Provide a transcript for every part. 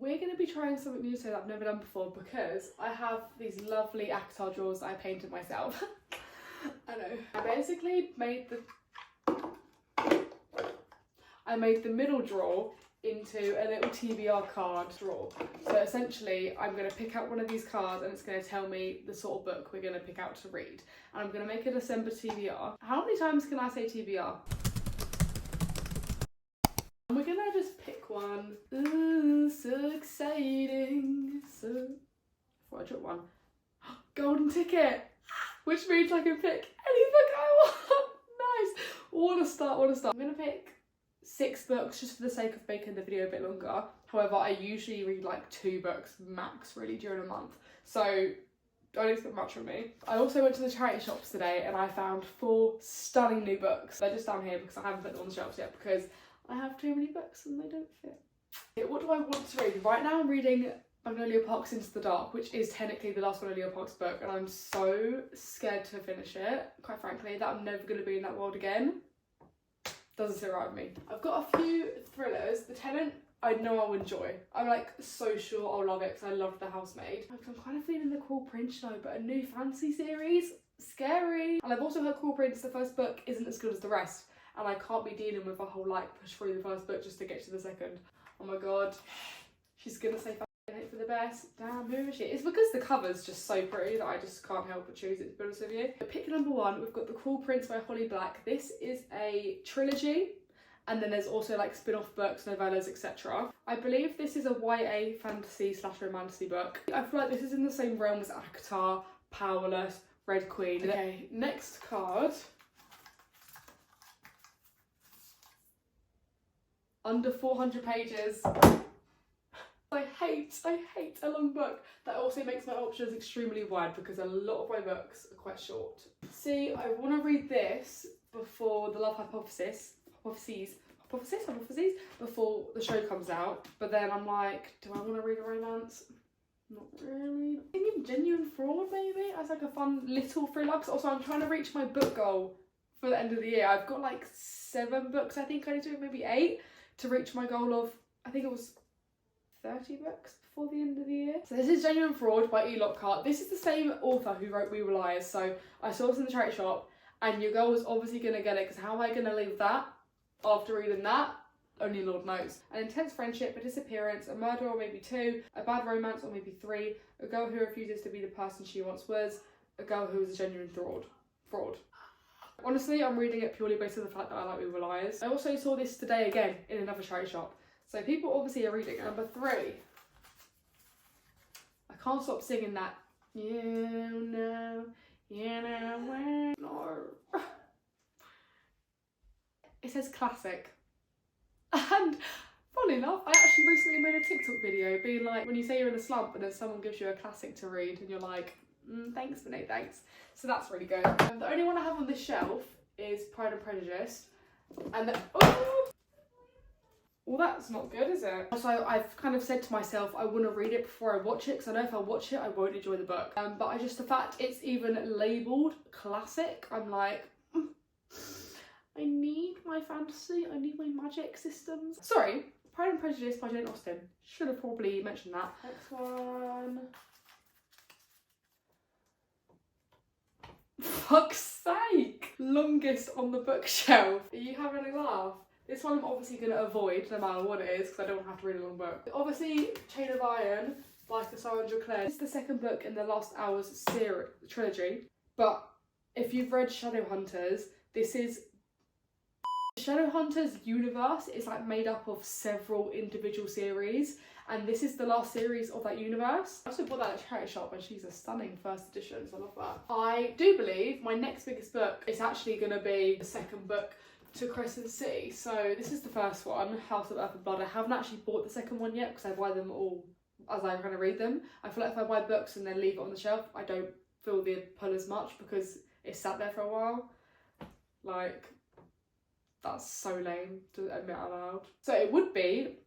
we're going to be trying something new today that I've never done before, because I have these lovely ACOTAR drawers that I painted myself. I know. I basically made the middle drawer into a little TBR card drawer. So essentially I'm going to pick out one of these cards and it's going to tell me the sort of book we're going to pick out to read. And I'm going to make a December TBR. How many times can I say TBR? And we're going to just pick one. Ooh, so exciting. So, before I drop one. Golden ticket! Which means I can pick any book I want. Nice! Wanna start. I'm going to pick 6 books just for the sake of making the video a bit longer. However, I usually read like 2 books max really during a month, so don't expect much from me. I also went to the charity shops today and I found 4 stunning new books. They're just down here because I haven't put them on the shelves yet because I have too many books and they don't fit. Okay, what do I want to read? Right now I'm reading Magnolia Park's Into the Dark, which is technically the last Magnolia Park's book, and I'm so scared to finish it, quite frankly, that I'm never going to be in that world again. Doesn't sit right with me. I've got a few thrillers. The Tenant, I know I'll enjoy. I'm like so sure I'll love it because I loved The Housemaid. I'm kind of feeling the Cruel Prince though, but a new fantasy series? Scary. And I've also heard Cruel Prince, the first book, isn't as good as the rest. And I can't be dealing with a whole like push through the first book just to get to the second. Oh my god. She's gonna say hope for the best. Damn, who is she? It's because the cover's just so pretty that I just can't help but choose it, to be honest with you. Pick number 1, we've got The Cruel Prince by Holly Black. This is a trilogy, and then there's also like spin-off books, novellas, etc. I believe this is a YA fantasy / romantasy book. I feel like this is in the same realm as ACOTAR, Powerless, Red Queen. Okay, next card. Under 400 pages. I hate a long book. That also makes my options extremely wide because a lot of my books are quite short. See, I want to read this before the Love Hypothesis, before the show comes out. But then I'm like, do I want to read a romance? Not really. I think Genuine Fraud maybe as like a fun little thriller. Also, I'm trying to reach my book goal for the end of the year. I've got like 7 books. I think I need to do maybe 8 to reach my goal of, I think it was 30 books before the end of the year. So this is Genuine Fraud by E. Lockhart. This is the same author who wrote We Were Liars. So I saw this in the charity shop and your girl was obviously going to get it because how am I going to leave that after reading that? Only Lord knows. An intense friendship, a disappearance, a murder or maybe 2, a bad romance or maybe 3, a girl who refuses to be the person she once was, a girl who is a genuine fraud. Honestly, I'm reading it purely based on the fact that I like We Were Liars. I also saw this today again in another charity shop. So people obviously are reading it. Number 3. I can't stop singing that. You know where. No. It says classic. And funny enough, I actually recently made a TikTok video being like, when you say you're in a slump and then someone gives you a classic to read and you're like, thanks but no thanks. So that's really good. The only one I have on this shelf is Pride and Prejudice. And then, well, that's not good, is it? So I've kind of said to myself, I want to read it before I watch it, because I know if I watch it, I won't enjoy the book. But the fact it's even labelled classic, I'm like, I need my fantasy, I need my magic systems. Sorry, Pride and Prejudice by Jane Austen. Should have probably mentioned that. Next one. Fuck's sake! Longest on the bookshelf. Are you having a laugh? This one I'm obviously going to avoid no matter what it is because I don't have to read a long book. Obviously, Chain of Iron by Cassandra Clare. This is the second book in the Lost Hours trilogy. But if you've read Shadowhunters, this is... Shadowhunters universe is like made up of several individual series. And this is the last series of that universe. I also bought that at a charity shop and she's a stunning first edition, so I love that. I do believe my next biggest book is actually going to be the second book to Crescent City. So this is the first one, House of Earth and Blood. I haven't actually bought the second one yet because I buy them all as I'm going to read them. I feel like if I buy books and then leave it on the shelf, I don't feel the pull as much because it's sat there for a while. Like, that's so lame to admit out loud. So it would be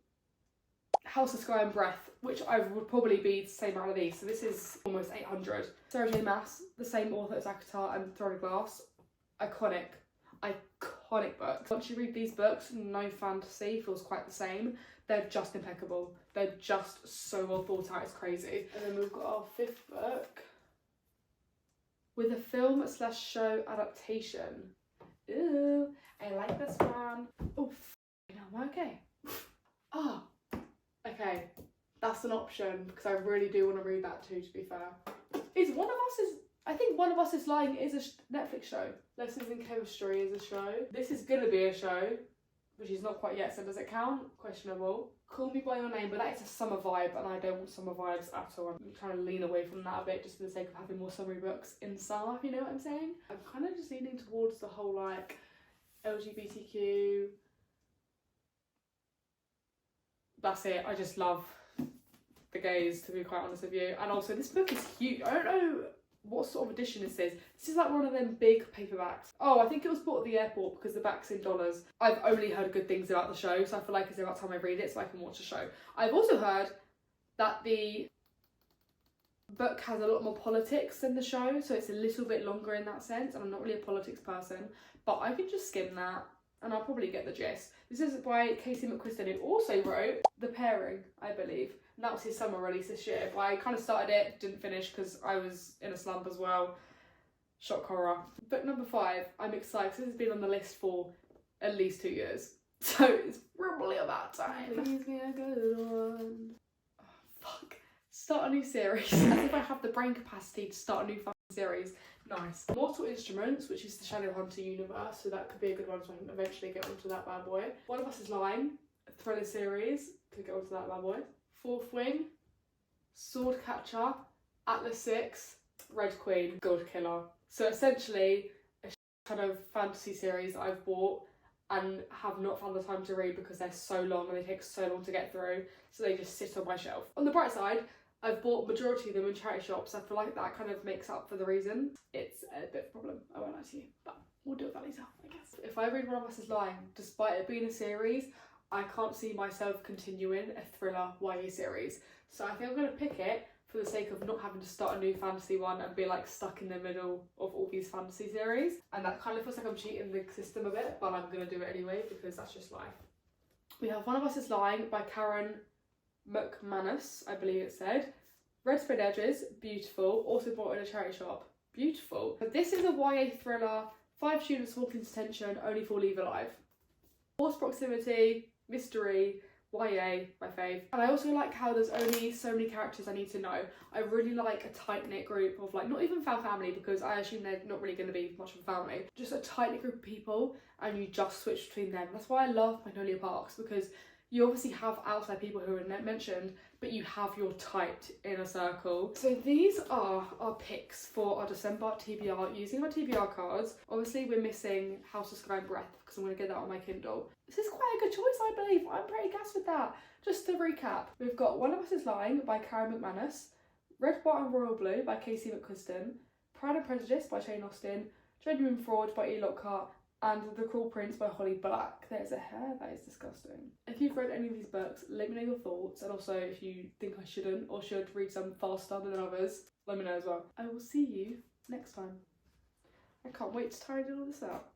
House of Sky and Breath, which I would probably be the same amount of these. So this is almost 800. Sarah J Maas, the same author as ACOTAR and Throne of Glass. Iconic. iconic books. Once you read these books, no fantasy feels quite the same. They're just impeccable. They're just so well thought out, it's crazy. And then we've got our 5th book with a film/show adaptation. Ooh, I like this one. Oh, no, I'm okay. Oh, okay. That's an option because I really do want to read that too, to be fair. I think One of Us is Lying is a Netflix show. Lessons in Chemistry is a show. This is gonna be a show, which is not quite yet, so does it count? Questionable. Call Me By Your Name, but that is a summer vibe and I don't want summer vibes at all. I'm trying to lean away from that a bit just for the sake of having more summery books in summer, if you know what I'm saying. I'm kind of just leaning towards the whole like LGBTQ. That's it. I just love the gays, to be quite honest with you. And also this book is huge. I don't know what sort of edition this is. This is like one of them big paperbacks. Oh, I think it was bought at the airport because the back's in dollars. I've only heard good things about the show, so I feel like it's about time I read it so I can watch the show. I've also heard that the book has a lot more politics than the show, so it's a little bit longer in that sense, and I'm not really a politics person, but I can just skim that and I'll probably get the gist. This is by 𝘔𝘰𝘬𝘪𝘢𝘭𝘴, who also wrote The Pairing, I believe. And that was his summer release this year, but I kind of started it, didn't finish because I was in a slump as well. Shock horror. Book number 5, I'm excited. This has been on the list for at least 2 years, so it's probably about time. Please be a good one. Oh, fuck. Start a new series. As if I have the brain capacity to start a new fucking series. Nice. Mortal Instruments, which is the Shadowhunter universe, so that could be a good one, so I can eventually get onto that bad boy. One of Us is Lying, a thriller series, could get onto that bad boy. Fourth Wing, Swordcatcher, Atlas 6, Red Queen, God Killer. So essentially a kind of fantasy series that I've bought and have not found the time to read because they're so long and they take so long to get through, so they just sit on my shelf. On the bright side, I've bought majority of them in charity shops. I feel like that kind of makes up for the reason. It's a bit of a problem, I won't lie to you, but we'll do it that later, I guess. If I read One of Us is Lying, despite it being a series, I can't see myself continuing a thriller YA series. So I think I'm going to pick it for the sake of not having to start a new fantasy one and be like stuck in the middle of all these fantasy series. And that kind of feels like I'm cheating the system a bit, but I'm going to do it anyway because that's just life. We have One of Us is Lying by Karen McManus, I believe it said. Red Sprayed Edges, beautiful. Also bought in a charity shop. Beautiful. But this is a YA thriller. 5 students walk into detention, only 4 leave alive. Forced proximity, mystery, YA, my fave. And I also like how there's only so many characters I need to know. I really like a tight-knit group of like, not even found family because I assume they're not really going to be much of a family. Just a tight-knit group of people and you just switch between them. That's why I love Magnolia Parks, because you obviously have outside people who are mentioned, but you have your tight inner circle. So these are our picks for our December TBR using my TBR cards. Obviously we're missing House of Sky and Breath because I'm going to get that on my Kindle. This is quite a good choice, I believe. I'm pretty gassed with that. Just to recap, we've got One of Us is Lying by Karen McManus, Red, White and Royal Blue by 𝘔𝘰𝘬𝘪𝘢𝘭𝘴, Pride and Prejudice by Jane Austen, Genuine Fraud by E. Lockhart, and The Cruel Prince by Holly Black. There's a hair, that is disgusting. If you've read any of these books, let me know your thoughts, and also if you think I shouldn't or should read some faster than others, let me know as well. I will see you next time. I can't wait to tidy all this up.